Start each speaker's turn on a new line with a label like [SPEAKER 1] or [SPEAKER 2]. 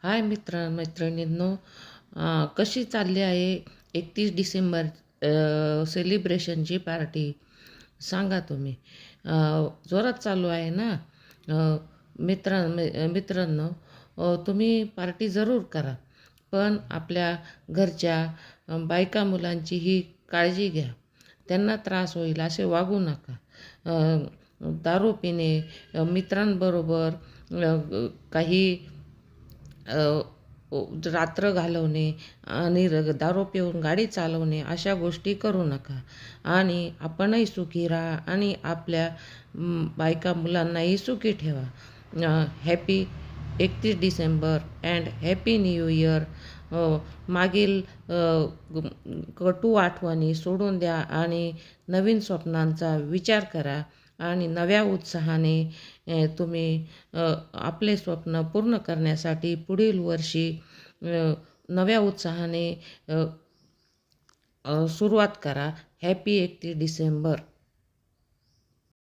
[SPEAKER 1] हाय मैत्रिणींनो, कशी चालली आहे 31 डिसेंबर सेलिब्रेशनची पार्टी? सांगा तुम्ही. जोरात चालू आहे ना? मित्रांनो, तुम्ही पार्टी जरूर करा, पण आपल्या घरच्या बायका मुलांचीही काळजी घ्या. त्यांना त्रास होईल असे वागू नका. दारू पिणे, मित्रांबरोबर काही रात्र घालवणे आणि दारू पिऊन गाडी चालवणे अशा गोष्टी करू नका. आणि आपणही सुखी राहा आणि आपल्या बायका मुलांनाही सुखी ठेवा. Happy 31 December and happy new year. मागील कटू आठवणी सोडून द्या आणि नवीन स्वप्नांचा विचार करा आणि नव्या उत्साहाने तुम्ही आपले स्वप्न पूर्ण करण्यासाठी पुढील वर्षी नव्या उत्साहाने सुरुवात करा. हॅपी 31 डिसेंबर.